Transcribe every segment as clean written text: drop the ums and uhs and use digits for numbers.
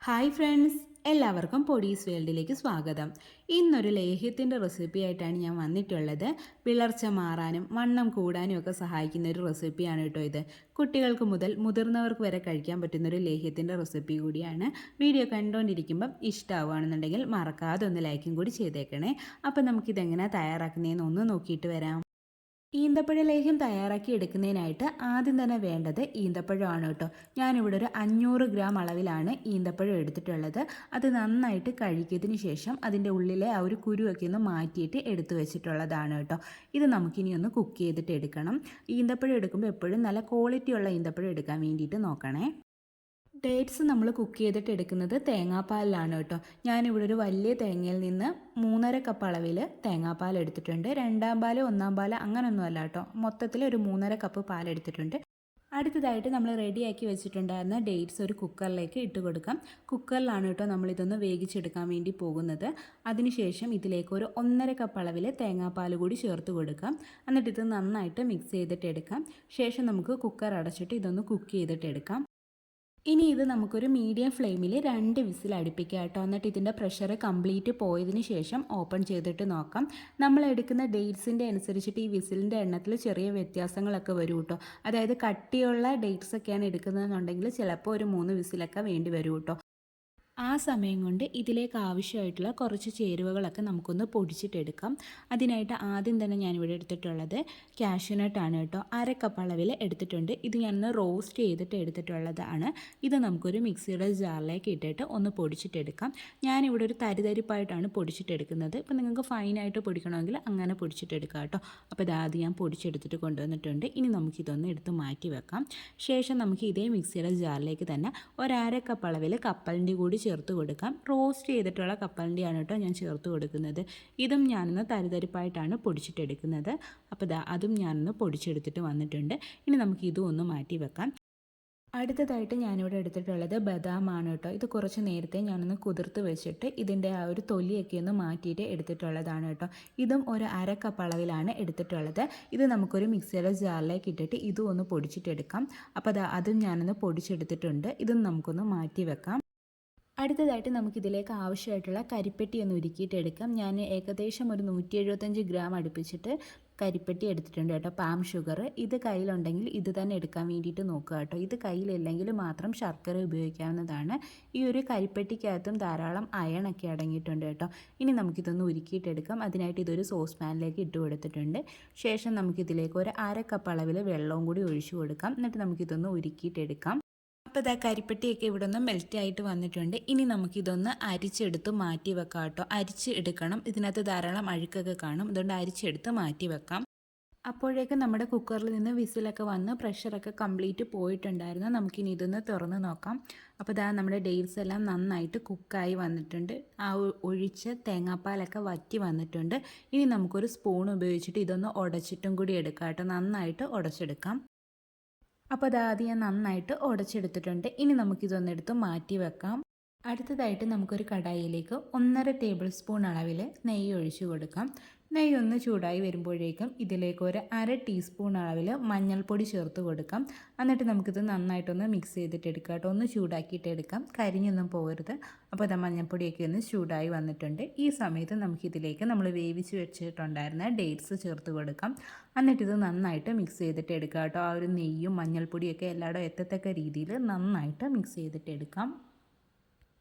Hi friends, എല്ലാവർക്കും പൊടീസ് വേൾഡിലേക്ക് സ്വാഗതം. ഇന്നൊരു ലേഹ്യത്തിൻ്റെ റെസിപ്പി ആയിട്ടാണ് ഞാൻ വന്നിട്ടുള്ളത്. വിളർച്ച മാറാനും വണ്ണം കൂടാനും ഒക്കെ സഹായിക്കുന്ന ഒരു റെസിപ്പിയാണ് കേട്ടോ ഇത്. കുട്ടികൾക്ക് മുതൽ മുതിർന്നവർക്ക് വരെ കഴിക്കാൻ പറ്റുന്നൊരു ലേഹ്യത്തിൻ്റെ റെസിപ്പി കൂടിയാണ്. വീഡിയോ കണ്ടുകൊണ്ടിരിക്കുമ്പം ഇഷ്ടമാവുകയാണെന്നുണ്ടെങ്കിൽ മറക്കാതെ ഒന്ന് ലൈക്കും കൂടി ചെയ്തേക്കണേ. അപ്പം നമുക്കിതെങ്ങനെയാണ് തയ്യാറാക്കുന്നതെന്ന് ഒന്ന് നോക്കിയിട്ട് വരാം. ഈന്തപ്പഴ ലേഹ്യം തയ്യാറാക്കി എടുക്കുന്നതിനായിട്ട് ആദ്യം തന്നെ വേണ്ടത് ഈന്തപ്പഴമാണ് കേട്ടോ. ഞാനിവിടെ ഒരു 500 ഗ്രാം അളവിലാണ് ഈന്തപ്പഴം എടുത്തിട്ടുള്ളത്. അത് നന്നായിട്ട് കഴുകിയതിന് ശേഷം അതിൻ്റെ ഉള്ളിലെ ആ ഒരു കുരുവൊക്കെ ഒന്ന് മാറ്റിയിട്ട് എടുത്തു വെച്ചിട്ടുള്ളതാണ് കേട്ടോ. ഇത് നമുക്കിനി ഒന്ന് കുക്ക് ചെയ്തിട്ട് എടുക്കണം. ഈന്തപ്പഴം എടുക്കുമ്പോൾ എപ്പോഴും നല്ല ക്വാളിറ്റിയുള്ള ഈന്തപ്പഴം എടുക്കാൻ വേണ്ടിയിട്ട് നോക്കണേ. ഡേറ്റ്സ് നമ്മൾ കുക്ക് ചെയ്തിട്ട് എടുക്കുന്നത് തേങ്ങാപ്പാലിലാണ് കേട്ടോ. ഞാനിവിടെ ഒരു വലിയ തേങ്ങയിൽ നിന്ന് 3.5 കപ്പ് അളവിൽ തേങ്ങാപ്പാൽ എടുത്തിട്ടുണ്ട്. രണ്ടാം പാൽ ഒന്നാം പാൽ അങ്ങനെയൊന്നും അല്ല കേട്ടോ. മൊത്തത്തിൽ ഒരു 3.5 കപ്പ് പാൽ എടുത്തിട്ടുണ്ട്. അടുത്തതായിട്ട് നമ്മൾ റെഡിയാക്കി വെച്ചിട്ടുണ്ടായിരുന്ന ഡേറ്റ്സ് ഒരു കുക്കറിലേക്ക് ഇട്ട് കൊടുക്കാം. കുക്കറിലാണ് കേട്ടോ നമ്മളിതൊന്ന് വേവിച്ചെടുക്കാൻ വേണ്ടി പോകുന്നത്. അതിനുശേഷം ഇതിലേക്ക് ഒരു 1.5 കപ്പ് അളവിൽ തേങ്ങാപ്പാൽ കൂടി ചേർത്ത് കൊടുക്കാം. എന്നിട്ട് ഇത് നന്നായിട്ട് മിക്സ് ചെയ്തിട്ട് എടുക്കാം. ശേഷം നമുക്ക് കുക്കർ അടച്ചിട്ട് ഇതൊന്ന് കുക്ക് ചെയ്തിട്ട് എടുക്കാം. ഇനി ഇത് നമുക്കൊരു മീഡിയം ഫ്ലെയിമിൽ 2 വിസിൽ അടുപ്പിക്കുക കേട്ടോ. എന്നിട്ട് ഇതിൻ്റെ പ്രഷർ കംപ്ലീറ്റ് പോയതിന് ശേഷം ഓപ്പൺ ചെയ്തിട്ട് നോക്കാം. നമ്മൾ എടുക്കുന്ന ഡേറ്റ്സിൻ്റെ അനുസരിച്ചിട്ട് ഈ വിസിലിൻ്റെ എണ്ണത്തിൽ ചെറിയ വ്യത്യാസങ്ങളൊക്കെ വരും കേട്ടോ. അതായത് കട്ടിയുള്ള ഡേറ്റ്സ് ഒക്കെയാണ് എടുക്കുന്നതെന്നുണ്ടെങ്കിൽ ചിലപ്പോൾ ഒരു 3 വിസിലൊക്കെ വേണ്ടി വരും കേട്ടോ. ആ സമയം കൊണ്ട് ഇതിലേക്ക് ആവശ്യമായിട്ടുള്ള കുറച്ച് ചേരുവകളൊക്കെ നമുക്കൊന്ന് പൊടിച്ചിട്ടെടുക്കാം. അതിനായിട്ട് ആദ്യം തന്നെ ഞാനിവിടെ എടുത്തിട്ടുള്ളത് കാഷ്യൂനട്ടാണ് കേട്ടോ. 1/2 കപ്പ് അളവിൽ എടുത്തിട്ടുണ്ട്. ഇത് ഞാനൊന്ന് റോസ്റ്റ് ചെയ്തിട്ട് എടുത്തിട്ടുള്ളതാണ്. ഇത് നമുക്കൊരു മിക്സിയുടെ ജാറിലേക്ക് ഇട്ടിട്ട് ഒന്ന് പൊടിച്ചിട്ടെടുക്കാം. ഞാനിവിടെ ഒരു തരിതരിപ്പായിട്ടാണ് പൊടിച്ചിട്ടെടുക്കുന്നത്. ഇപ്പം നിങ്ങൾക്ക് ഫൈനായിട്ട് പൊടിക്കണമെങ്കിൽ അങ്ങനെ പൊടിച്ചിട്ടെടുക്കാം കേട്ടോ. അപ്പോൾ ഇതാദ്യം ഞാൻ പൊടിച്ചെടുത്തിട്ട് കൊണ്ടുവന്നിട്ടുണ്ട്. ഇനി നമുക്കിതൊന്ന് എടുത്ത് മാറ്റി വെക്കാം. ശേഷം നമുക്ക് ഇതേ മിക്സിയുടെ ജാറിലേക്ക് തന്നെ 1/2 കപ്പ് അളവിൽ കപ്പലണ്ടി കൂടി ചേർത്ത് കൊടുക്കാം. റോസ്റ്റ് ചെയ്തിട്ടുള്ള കപ്പലണ്ടിയാണ് കേട്ടോ ഞാൻ ചേർത്ത് കൊടുക്കുന്നത്. ഇതും ഞാനൊന്ന് തരിതരിപ്പായിട്ടാണ് പൊടിച്ചിട്ടെടുക്കുന്നത്. അപ്പോൾ അതും ഞാനൊന്ന് പൊടിച്ചെടുത്തിട്ട് വന്നിട്ടുണ്ട്. ഇനി നമുക്ക് ഇതും ഒന്ന് മാറ്റി വെക്കാം. അടുത്തതായിട്ട് ഞാനിവിടെ എടുത്തിട്ടുള്ളത് ബദാമാണ് കേട്ടോ. ഇത് കുറച്ച് നേരത്തെ ഞാനൊന്ന് കുതിർത്ത് വെച്ചിട്ട് ഇതിൻ്റെ ആ ഒരു തൊലിയൊക്കെ ഒന്ന് മാറ്റിയിട്ട് എടുത്തിട്ടുള്ളതാണ് കേട്ടോ. ഇതും ഒരു 1/2 കപ്പ് അളവിലാണ് എടുത്തിട്ടുള്ളത്. ഇത് നമുക്കൊരു മിക്സിയുടെ ജാറിലേക്ക് ഇട്ടിട്ട് ഇതും ഒന്ന് പൊടിച്ചിട്ടെടുക്കാം. അപ്പോൾ അതും ഞാനൊന്ന് പൊടിച്ചെടുത്തിട്ടുണ്ട്. ഇതും നമുക്കൊന്ന് മാറ്റി വെക്കാം. അടുത്തതായിട്ട് നമുക്കിതിലേക്ക് ആവശ്യമായിട്ടുള്ള കരിപ്പെട്ടി ഒന്ന് ഉരുക്കിയിട്ടെടുക്കാം. ഞാൻ ഏകദേശം ഒരു 175 ഗ്രാം അടുപ്പിച്ചിട്ട് കരിപ്പെട്ടി എടുത്തിട്ടുണ്ട് കേട്ടോ. പാം ഷുഗർ ഇത് കയ്യിലുണ്ടെങ്കിൽ ഇത് തന്നെ എടുക്കാൻ വേണ്ടിയിട്ട് നോക്കുക കേട്ടോ. ഇത് കയ്യിലില്ലെങ്കിൽ മാത്രം ശർക്കര ഉപയോഗിക്കാവുന്നതാണ്. ഈ ഒരു കരിപ്പെട്ടിക്കകത്തും ധാരാളം അയണൊക്കെ അടങ്ങിയിട്ടുണ്ട് കേട്ടോ. ഇനി നമുക്കിതൊന്ന് ഉരുക്കിയിട്ടെടുക്കാം. അതിനായിട്ട് ഇതൊരു സോസ് പാനിലേക്ക് ഇട്ട് കൊടുത്തിട്ടുണ്ട്. ശേഷം നമുക്കിതിലേക്ക് ഒരു 1/2 കപ്പ് അളവിൽ വെള്ളവും കൂടി ഒഴിച്ചു കൊടുക്കാം. എന്നിട്ട് നമുക്കിതൊന്ന് ഉരുക്കിയിട്ടെടുക്കാം. അപ്പോൾ ഇതാ കരിപ്പെട്ടിയൊക്കെ ഇവിടെ ഒന്ന് മെൽറ്റ് ആയിട്ട് വന്നിട്ടുണ്ട്. ഇനി നമുക്കിതൊന്ന് അരിച്ചെടുത്ത് മാറ്റി വെക്കാം കേട്ടോ. അരിച്ച് എടുക്കണം. ഇതിനകത്ത് ധാരാളം അഴുക്കൊക്കെ കാണും. അതുകൊണ്ട് അരിച്ചെടുത്ത് മാറ്റി വെക്കാം. അപ്പോഴേക്കും നമ്മുടെ കുക്കറിൽ നിന്ന് വിസിലൊക്കെ വന്ന് പ്രഷറൊക്കെ കംപ്ലീറ്റ് പോയിട്ടുണ്ടായിരുന്നു. നമുക്കിനി ഇതൊന്ന് തുറന്ന് നോക്കാം. അപ്പോൾ ഇതാ നമ്മുടെ ഡേറ്റ്സ് എല്ലാം നന്നായിട്ട് കുക്കായി വന്നിട്ടുണ്ട്. ആ ഒഴിച്ച് തേങ്ങാപ്പാലൊക്കെ വറ്റി വന്നിട്ടുണ്ട്. ഇനി നമുക്കൊരു സ്പൂൺ ഉപയോഗിച്ചിട്ട് ഇതൊന്ന് ഉടച്ചിട്ടും കൂടി എടുക്കാം കേട്ടോ. നന്നായിട്ട് ഉടച്ചെടുക്കാം. അപ്പോൾ അതാദ്യം ഞാൻ നന്നായിട്ട് ഉടച്ചെടുത്തിട്ടുണ്ട്. ഇനി നമുക്കിതൊന്നെടുത്ത് മാറ്റി വെക്കാം. അടുത്തതായിട്ട് നമുക്കൊരു കടായിലേക്ക് 1.5 ടേബിൾ സ്പൂൺ അളവിൽ നെയ്യ് ഒഴിച്ചു കൊടുക്കാം. നെയ്യ് ഒന്ന് ചൂടായി വരുമ്പോഴേക്കും ഇതിലേക്ക് ഒരു 1/2 ടീസ്പൂൺ അളവിൽ മഞ്ഞൾപ്പൊടി ചേർത്ത് കൊടുക്കാം. എന്നിട്ട് നമുക്കിത് നന്നായിട്ടൊന്ന് മിക്സ് ചെയ്തിട്ട് എടുക്കാം കേട്ടോ. ഒന്ന് ചൂടാക്കിയിട്ട് എടുക്കാം. കരിഞ്ഞൊന്നും പോകരുത്. അപ്പോൾ ഇത് മഞ്ഞൾപ്പൊടിയൊക്കെ ഒന്ന് ചൂടായി വന്നിട്ടുണ്ട്. ഈ സമയത്ത് നമുക്കിതിലേക്ക് നമ്മൾ വേവിച്ച് വെച്ചിട്ടുണ്ടായിരുന്ന ഡേറ്റ്സ് ചേർത്ത് കൊടുക്കാം. എന്നിട്ടിത് നന്നായിട്ട് മിക്സ് ചെയ്തിട്ട് എടുക്കാം കേട്ടോ. ആ ഒരു നെയ്യും മഞ്ഞൾപ്പൊടിയൊക്കെ എല്ലായിടും എത്തത്തക്ക രീതിയിൽ നന്നായിട്ട് മിക്സ് ചെയ്തിട്ട് എടുക്കാം.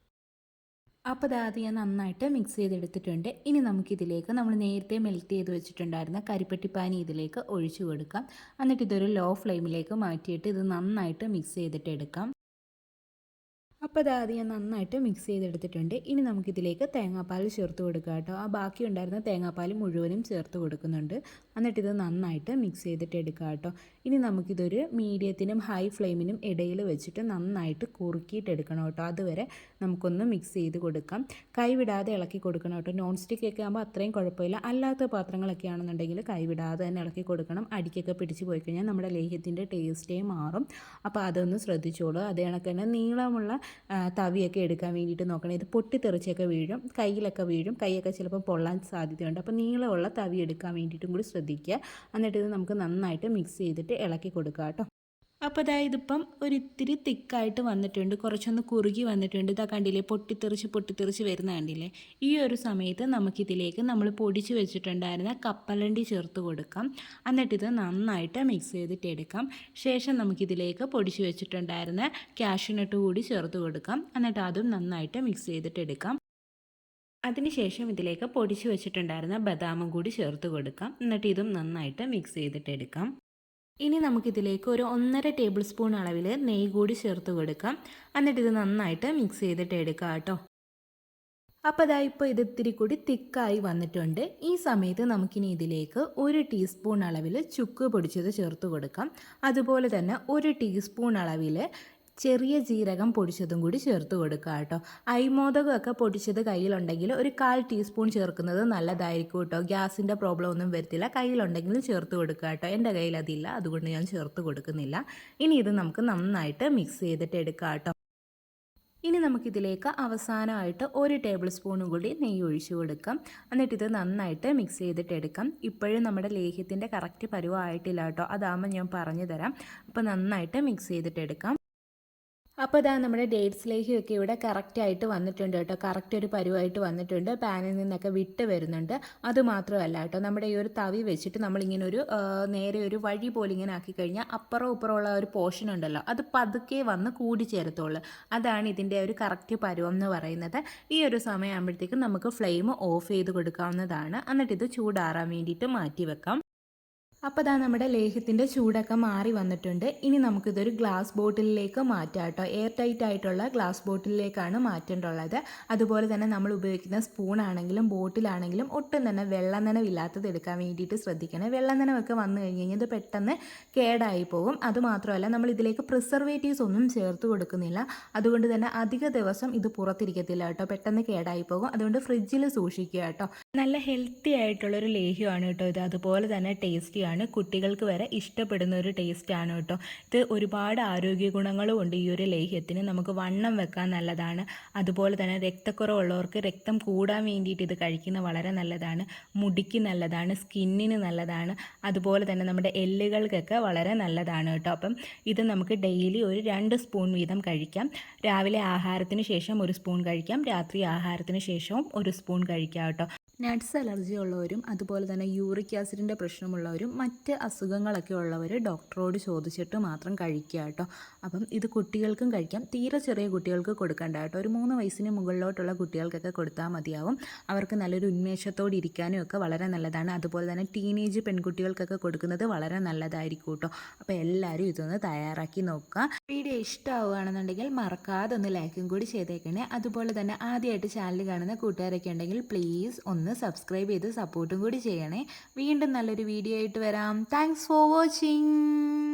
അപ്പോൾ അത് ഞാൻ നന്നായിട്ട് മിക്സ് ചെയ്തെടുത്തിട്ടുണ്ട്. ഇനി നമുക്കിതിലേക്ക് നമ്മൾ നേരത്തെ മെൽറ്റ് ചെയ്ത് വെച്ചിട്ടുണ്ടായിരുന്ന കരിപ്പെട്ടിപ്പാനി ഇതിലേക്ക് ഒഴിച്ചു കൊടുക്കാം. എന്നിട്ട് ഇതൊരു ലോ ഫ്ലെയിമിലേക്ക് മാറ്റിയിട്ട് ഇത് നന്നായിട്ട് മിക്സ് ചെയ്തിട്ട് എടുക്കാം. അപ്പോൾ അതാദ്യം ഞാൻ നന്നായിട്ട് മിക്സ് ചെയ്തെടുത്തിട്ടുണ്ട്. ഇനി നമുക്കിതിലേക്ക് തേങ്ങാപ്പാൽ ചേർത്ത് കൊടുക്കാം കേട്ടോ. ആ ബാക്കി ഉണ്ടായിരുന്ന തേങ്ങാപ്പാൽ മുഴുവനും ചേർത്ത് കൊടുക്കുന്നുണ്ട്. എന്നിട്ടിത് നന്നായിട്ട് മിക്സ് ചെയ്തിട്ട് എടുക്കാം കേട്ടോ. ഇനി നമുക്കിതൊരു മീഡിയത്തിനും ഹൈ ഫ്ലെയിമിനും ഇടയിൽ വെച്ചിട്ട് നന്നായിട്ട് കുറുക്കിയിട്ട് എടുക്കണം കേട്ടോ. അതുവരെ നമുക്കൊന്ന് മിക്സ് ചെയ്ത് കൊടുക്കാം. കൈവിടാതെ ഇളക്കി കൊടുക്കണം കേട്ടോ. നോൺ സ്റ്റിക്ക് ഒക്കെ ആകുമ്പോൾ അത്രയും കുഴപ്പമില്ല. അല്ലാത്ത പാത്രങ്ങളൊക്കെ ആണെന്നുണ്ടെങ്കിൽ കൈവിടാതെ തന്നെ ഇളക്കി കൊടുക്കണം. അടിക്കൊക്കെ പിടിച്ച് പോയി കഴിഞ്ഞാൽ നമ്മുടെ ലേഹ്യത്തിൻ്റെ ടേസ്റ്റേ മാറും. അപ്പോൾ അതൊന്ന് ശ്രദ്ധിച്ചോളൂ. അതേ കണക്ക് തന്നെ നീളമുള്ള തവിയൊക്കെ എടുക്കാൻ വേണ്ടിയിട്ട് നോക്കണം. ഇത് പൊട്ടിത്തെറിച്ചൊക്കെ വീഴും, കയ്യിലൊക്കെ വീഴും, കൈയൊക്കെ ചിലപ്പോൾ പൊള്ളാൻ സാധ്യതയുണ്ട്. അപ്പോൾ നീളമുള്ള തവി എടുക്കാൻ വേണ്ടിയിട്ടും കൂടി ശ്രദ്ധിക്കുക. എന്നിട്ട് ഇത് നമുക്ക് നന്നായിട്ട് മിക്സ് ചെയ്തിട്ട് ഇളക്കി കൊടുക്കുക കേട്ടോ. അപ്പോൾ അതായത് ഇതിപ്പം ഒരിത്തിരി തിക്കായിട്ട് വന്നിട്ടുണ്ട്, കുറച്ചൊന്ന് കുറുകി വന്നിട്ടുണ്ട്. ഇതാ കണ്ടില്ലേ, പൊട്ടിത്തെറിച്ച് വരുന്ന കണ്ടില്ലേ. ഈ ഒരു സമയത്ത് നമുക്കിതിലേക്ക് നമ്മൾ പൊടിച്ച് വെച്ചിട്ടുണ്ടായിരുന്ന കപ്പലണ്ടി ചേർത്ത് കൊടുക്കാം. എന്നിട്ടിത് നന്നായിട്ട് മിക്സ് ചെയ്തിട്ട് എടുക്കാം. ശേഷം നമുക്കിതിലേക്ക് പൊടിച്ച് വെച്ചിട്ടുണ്ടായിരുന്ന കാഷ്യൂനട്ട് കൂടി ചേർത്ത് കൊടുക്കാം. എന്നിട്ട് അതും നന്നായിട്ട് മിക്സ് ചെയ്തിട്ട് എടുക്കാം. അതിനുശേഷം ഇതിലേക്ക് പൊടിച്ച് വെച്ചിട്ടുണ്ടായിരുന്ന ബദാമും കൂടി ചേർത്ത് കൊടുക്കാം. എന്നിട്ട് ഇതും നന്നായിട്ട് മിക്സ് ചെയ്തിട്ട് എടുക്കാം. ഇനി നമുക്കിതിലേക്ക് ഒരു 1.5 ടേബിൾ സ്പൂൺ അളവിൽ നെയ്യ് കൂടി ചേർത്ത് കൊടുക്കാം. എന്നിട്ട് ഇത് നന്നായിട്ട് മിക്സ് ചെയ്തിട്ട് എടുക്കാം കേട്ടോ. അപ്പോൾ അതാ ഇപ്പോൾ ഇത് ഇത്തിരി കൂടി തിക്കായി വന്നിട്ടുണ്ട്. ഈ സമയത്ത് നമുക്കിനി ഇതിലേക്ക് 1 ടീസ്പൂൺ അളവിൽ ചുക്ക് പൊടിച്ചത് ചേർത്ത് കൊടുക്കാം. അതുപോലെ തന്നെ 1 ടീസ്പൂൺ അളവിൽ ചെറിയ ജീരകം പൊടിച്ചതും കൂടി ചേർത്ത് കൊടുക്കുക കേട്ടോ. അരിമോദകമൊക്കെ പൊടിച്ചത് കയ്യിലുണ്ടെങ്കിൽ ഒരു 1/4 ടീസ്പൂൺ ചേർക്കുന്നത് നല്ലതായിരിക്കും കേട്ടോ. ഗ്യാസിൻ്റെ പ്രോബ്ലം ഒന്നും വരത്തില്ല. കയ്യിലുണ്ടെങ്കിൽ ചേർത്ത് കൊടുക്കുക കേട്ടോ. എൻ്റെ കയ്യിൽ അതില്ല, അതുകൊണ്ട് ഞാൻ ചേർത്ത് കൊടുക്കുന്നില്ല. ഇനി ഇത് നമുക്ക് നന്നായിട്ട് മിക്സ് ചെയ്തിട്ട് എടുക്കാം കേട്ടോ. ഇനി നമുക്കിതിലേക്ക് അവസാനമായിട്ട് 1 ടേബിൾ സ്പൂണും കൂടി നെയ്യ് ഒഴിച്ച് കൊടുക്കാം. എന്നിട്ടിത് നന്നായിട്ട് മിക്സ് ചെയ്തിട്ട് എടുക്കാം. ഇപ്പോഴും നമ്മുടെ ലേഹ്യത്തിൻ്റെ കറക്റ്റ് പരുവമായിട്ടില്ല കേട്ടോ. അതാകുമ്പോൾ ഞാൻ പറഞ്ഞു തരാം. അപ്പോൾ നന്നായിട്ട് മിക്സ് ചെയ്തിട്ട് എടുക്കാം. അപ്പോൾ ഇതാ നമ്മുടെ ഡേറ്റ്സ് ലേഹ്യമൊക്കെ ഇവിടെ കറക്റ്റായിട്ട് വന്നിട്ടുണ്ട് കേട്ടോ. കറക്റ്റ് ഒരു പരുവായിട്ട് വന്നിട്ടുണ്ട്. പാനിൽ നിന്നൊക്കെ വിട്ട് വരുന്നുണ്ട്. അതുമാത്രമല്ല കേട്ടോ, നമ്മുടെ ഈ ഒരു തവി വെച്ചിട്ട് നമ്മളിങ്ങനെ ഒരു നേരെ ഒരു വഴി പോലെ ഇങ്ങനെ ആക്കി കഴിഞ്ഞാൽ അപ്പുറം ഇപ്പുറമുള്ള ഒരു പോർഷൻ ഉണ്ടല്ലോ, അത് പതുക്കെ വന്ന് കൂടിച്ചേരത്തുള്ളൂ. അതാണ് ഇതിൻ്റെ ഒരു കറക്റ്റ് പരുവം എന്ന് പറയുന്നത്. ഈ ഒരു സമയമാകുമ്പോഴത്തേക്കും നമുക്ക് ഫ്ലെയിം ഓഫ് ചെയ്ത് കൊടുക്കാവുന്നതാണ്. എന്നിട്ടിത് ചൂടാറാൻ വേണ്ടിയിട്ട് മാറ്റി വെക്കാം. അപ്പോൾ ഇതാ നമ്മുടെ ലേഹ്യത്തിൻ്റെ ചൂടൊക്കെ മാറി വന്നിട്ടുണ്ട്. ഇനി നമുക്കിതൊരു ഗ്ലാസ് ബോട്ടിലിലേക്ക് മാറ്റാം കേട്ടോ. എയർ ടൈറ്റ് ആയിട്ടുള്ള ഗ്ലാസ് ബോട്ടിലിലേക്കാണ് മാറ്റേണ്ടുള്ളത്. അതുപോലെ തന്നെ നമ്മൾ ഉപയോഗിക്കുന്ന സ്പൂണാണെങ്കിലും ബോട്ടിലാണെങ്കിലും ഒട്ടും തന്നെ വെള്ളം നനവില്ലാത്തത് എടുക്കാൻ വേണ്ടിയിട്ട് ശ്രദ്ധിക്കണം. വെള്ളം നനവൊക്കെ വന്നു കഴിഞ്ഞ് കഴിഞ്ഞാൽ ഇത് പെട്ടെന്ന് കേടായി പോകും. അതുമാത്രമല്ല നമ്മൾ ഇതിലേക്ക് പ്രിസർവേറ്റീവ്സ് ഒന്നും ചേർത്ത് കൊടുക്കുന്നില്ല. അതുകൊണ്ട് തന്നെ അധിക ദിവസം ഇത് പുറത്തിരിക്കത്തില്ല കേട്ടോ. പെട്ടെന്ന് കേടായി പോകും. അതുകൊണ്ട് ഫ്രിഡ്ജിൽ സൂക്ഷിക്കുക കേട്ടോ. നല്ല ഹെൽത്തി ആയിട്ടുള്ളൊരു ലേഹ്യമാണ് കേട്ടോ ഇത്. അതുപോലെ തന്നെ ടേസ്റ്റിയാണ്. കുട്ടികൾക്ക് വരെ ഇഷ്ടപ്പെടുന്ന ഒരു ടേസ്റ്റാണ് കേട്ടോ. ഇത് ഒരുപാട് ആരോഗ്യ ഗുണങ്ങളും ഉണ്ട് ഈ ഒരു ലേഹ്യത്തിന്. നമുക്ക് വണ്ണം വെക്കാൻ നല്ലതാണ്. അതുപോലെ തന്നെ രക്തക്കുറവുള്ളവർക്ക് രക്തം കൂടാൻ വേണ്ടിയിട്ട് ഇത് കഴിക്കുന്നത് വളരെ നല്ലതാണ്. മുടിക്ക് നല്ലതാണ്, സ്കിന്നിന് നല്ലതാണ്. അതുപോലെ തന്നെ നമ്മുടെ എല്ലുകൾക്കൊക്കെ വളരെ നല്ലതാണ് കേട്ടോ. അപ്പം ഇത് നമുക്ക് ഡെയിലി ഒരു 2 സ്പൂൺ വീതം കഴിക്കാം. രാവിലെ ആഹാരത്തിന് ശേഷം 1 സ്പൂൺ കഴിക്കാം. രാത്രി ആഹാരത്തിന് ശേഷവും 1 സ്പൂൺ കഴിക്കാം കേട്ടോ. നട്ട്സ് അലർജി ഉള്ളവരും അതുപോലെ തന്നെ യൂറിക് ആസിഡിൻ്റെ പ്രശ്നമുള്ളവരും മറ്റ് അസുഖങ്ങളൊക്കെ ഉള്ളവർ ഡോക്ടറോട് ചോദിച്ചിട്ട് മാത്രം കഴിക്കുക കേട്ടോ. അപ്പം ഇത് കുട്ടികൾക്കും കഴിക്കാം. തീരെ ചെറിയ കുട്ടികൾക്ക് കൊടുക്കണ്ട കേട്ടോ. ഒരു 3 വയസ്സിന് മുകളിലോട്ടുള്ള കുട്ടികൾക്കൊക്കെ കൊടുത്താൽ മതിയാവും. അവർക്ക് നല്ലൊരു ഉന്മേഷത്തോടെ ഇരിക്കാനും ഒക്കെ വളരെ നല്ലതാണ്. അതുപോലെ തന്നെ ടീനേജ് പെൺകുട്ടികൾക്കൊക്കെ കൊടുക്കുന്നത് വളരെ നല്ലതായിരിക്കും കേട്ടോ. അപ്പോൾ എല്ലാവരും ഇതൊന്ന് തയ്യാറാക്കി നോക്കുക. വീഡിയോ ഇഷ്ടമാവുകയാണെന്നുണ്ടെങ്കിൽ മറക്കാതെ ഒന്ന് ലൈക്കും കൂടി ചെയ്തേക്കണേ. അതുപോലെ തന്നെ ആദ്യമായിട്ട് ചാനൽ കാണുന്ന കൂട്ടുകാരൊക്കെ ഉണ്ടെങ്കിൽ പ്ലീസ് ഒന്ന് സബ്സ്ക്രൈബ് ചെയ്ത് സപ്പോർട്ടും കൂടി ചെയ്യണേ. വീണ്ടും നല്ലൊരു വീഡിയോ ആയിട്ട് വരാം. Thanks for watching.